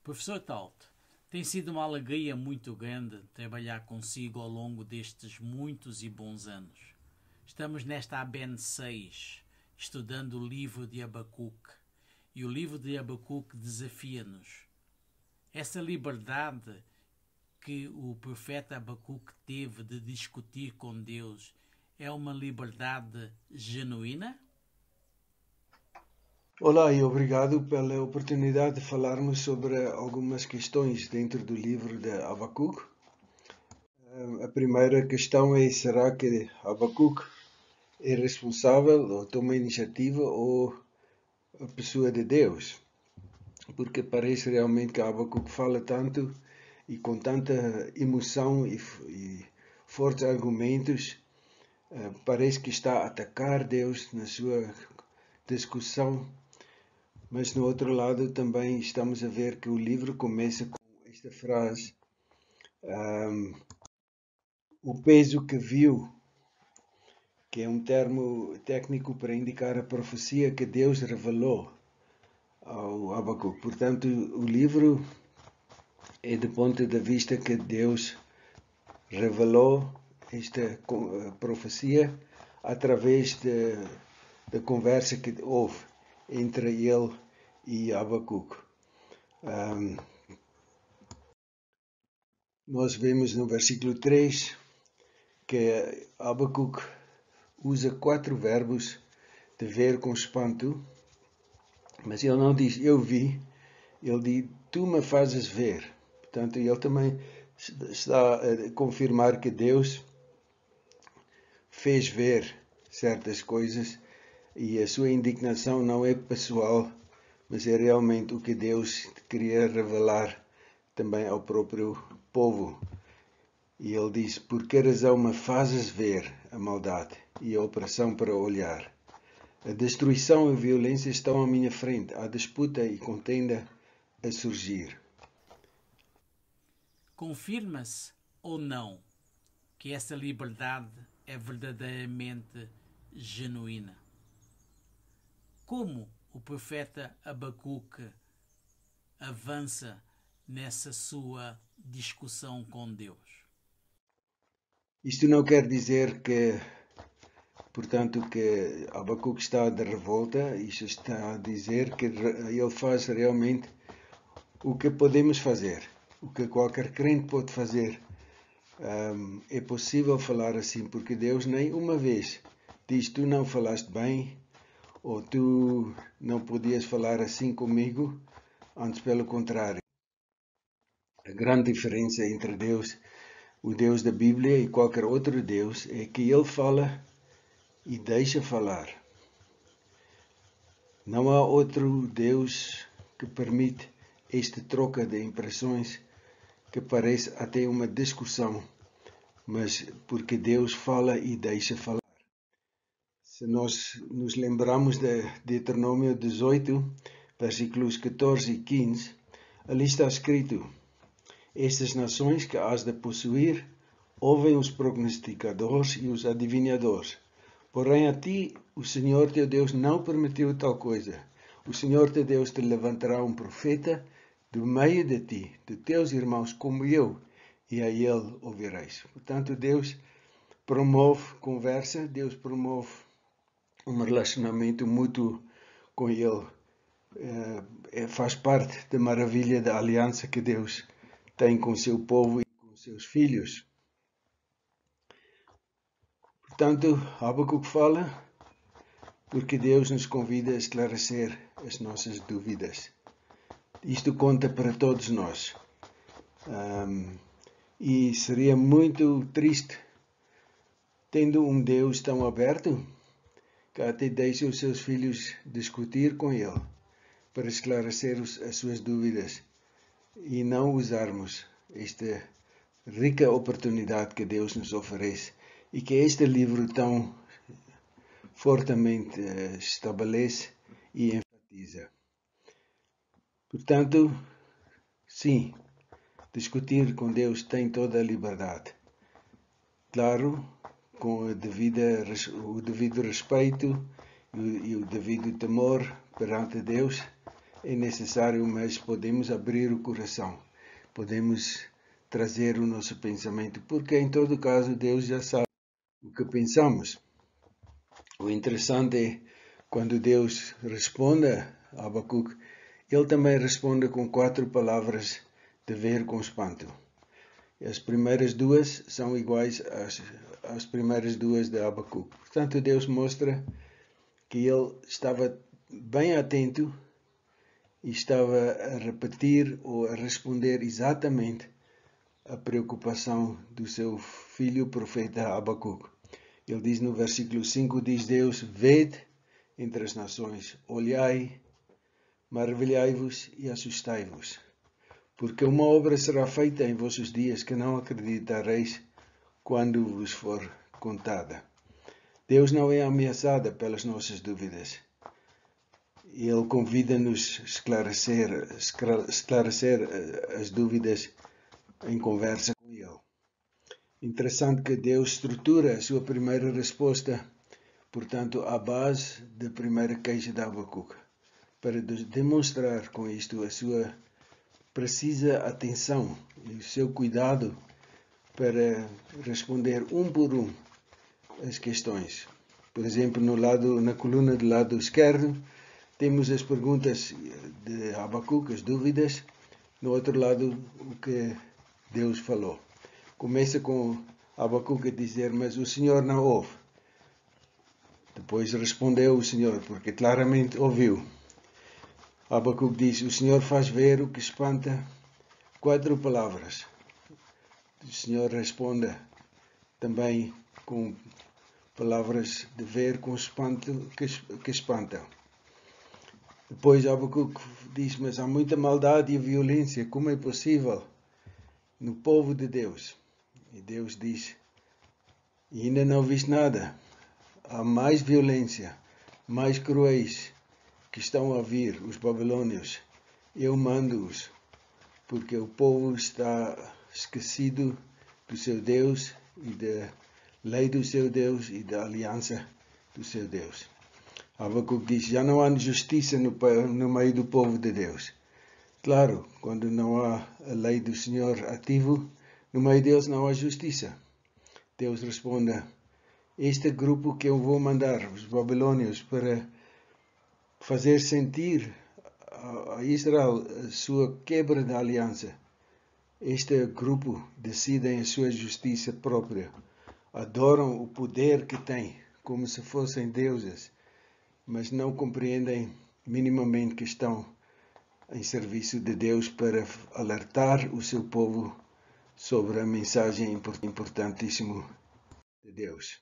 Professor Taut, tem sido uma alegria muito grande trabalhar consigo ao longo destes muitos e bons anos. Estamos nesta ABN 6, estudando o livro de Abacuque, e o livro de Abacuque desafia-nos. Essa liberdade que o profeta Abacuque teve de discutir com Deus é uma liberdade genuína? Olá e obrigado pela oportunidade de falarmos sobre algumas questões dentro do livro de Abacuque. A primeira questão é: será que Abacuque é responsável ou toma iniciativa ou a pessoa de Deus? Porque parece realmente que Abacuque fala tanto e com tanta emoção e fortes argumentos, parece que está a atacar Deus na sua discussão. Mas no outro lado também estamos a ver que o livro começa com esta frase: o peso que viu, que é um termo técnico para indicar a profecia que Deus revelou ao Abacuque. Portanto, o livro é do ponto de vista que Deus revelou esta profecia através da conversa que houve entre ele e Abacuque. Nós vemos no versículo 3 que Abacuque usa 4 verbos de ver com espanto, mas ele não diz eu vi, ele diz tu me fazes ver. Portanto, ele também está a confirmar que Deus fez ver certas coisas e a sua indignação não é pessoal, mas é realmente o que Deus queria revelar também ao próprio povo. E ele diz: por que razão me fazes ver a maldade e a opressão para olhar? A destruição e a violência estão à minha frente, há disputa e contenda a surgir. Confirma-se ou não que essa liberdade é verdadeiramente genuína? Como o profeta Abacuque avança nessa sua discussão com Deus? Isto não quer dizer que, portanto, que Abacuque está de revolta. Isto está a dizer que ele faz realmente o que podemos fazer, o que qualquer crente pode fazer. É possível falar assim, porque Deus nem uma vez diz: tu não falaste bem, ou tu não podias falar assim comigo. Antes, pelo contrário. A grande diferença entre Deus, o Deus da Bíblia, e qualquer outro Deus é que Ele fala e deixa falar. Não há outro Deus que permite esta troca de impressões que parece até uma discussão, mas porque Deus fala e deixa falar. Se nós nos lembramos de Deuteronômio 18, versículos 14 e 15, ali está escrito: estas nações que hás de possuir ouvem os prognosticadores e os adivinhadores. Porém a ti o Senhor teu Deus não permitiu tal coisa. O Senhor teu Deus te levantará um profeta do meio de ti, de teus irmãos como eu, e a ele ouvireis. Portanto, Deus promove conversa, Deus promove um relacionamento mútuo com ele. Faz parte da maravilha da aliança que Deus tem com o seu povo e com os seus filhos. Portanto, Abacuque fala porque Deus nos convida a esclarecer as nossas dúvidas. Isto conta para todos nós. E seria muito triste, tendo um Deus tão aberto, que até deixa os seus filhos discutir com Ele, para esclarecer as suas dúvidas, e não usarmos esta rica oportunidade que Deus nos oferece e que este livro tão fortemente estabelece e enfatiza. Portanto, sim, discutir com Deus tem toda a liberdade. Claro, com o devido respeito e o devido temor perante Deus, é necessário, mas podemos abrir o coração, podemos trazer o nosso pensamento, porque em todo caso Deus já sabe o que pensamos. O interessante é quando Deus responde a Abacuque, ele também responde com 4 palavras de ver com espanto. As primeiras 2 são iguais às primeiras 2 de Abacuque. Portanto, Deus mostra que ele estava bem atento e estava a repetir ou a responder exatamente a preocupação do seu filho profeta Abacuque. Ele diz no versículo 5, diz Deus, vede entre as nações, olhai, maravilhai-vos e assustai-vos, porque uma obra será feita em vossos dias que não acreditareis quando vos for contada. Deus não é ameaçado pelas nossas dúvidas. Ele convida-nos a esclarecer as dúvidas em conversa com Ele. Interessante que Deus estrutura a sua primeira resposta, portanto, à base da primeira queixa de Abacuque, para demonstrar com isto a sua precisa atenção e o seu cuidado para responder um por um as questões. Por exemplo, na coluna do lado esquerdo, temos as perguntas de Abacuque, as dúvidas. No outro lado, o que Deus falou. Começa com Abacuque a dizer, mas o Senhor não ouve. Depois respondeu o Senhor, porque claramente ouviu. Abacuque diz, o Senhor faz ver o que espanta. 4 palavras. O Senhor responde também com palavras de ver com espanto que espantam. Depois Abacuque diz, mas há muita maldade e violência, como é possível no povo de Deus? E Deus diz, e ainda não viste nada, há mais violência, mais cruéis que estão a vir, os babilônios, eu mando-os, porque o povo está esquecido do seu Deus e da lei do seu Deus e da aliança do seu Deus. Abacuque diz, já não há justiça no meio do povo de Deus. Claro, quando não há a lei do Senhor ativo, no meio deles não há justiça. Deus responde, este grupo que eu vou mandar, os babilônios, para fazer sentir a Israel a sua quebra da aliança. Este grupo decidem a sua justiça própria. Adoram o poder que têm, como se fossem deuses, mas não compreendem minimamente que estão em serviço de Deus para alertar o seu povo sobre a mensagem importantíssima de Deus.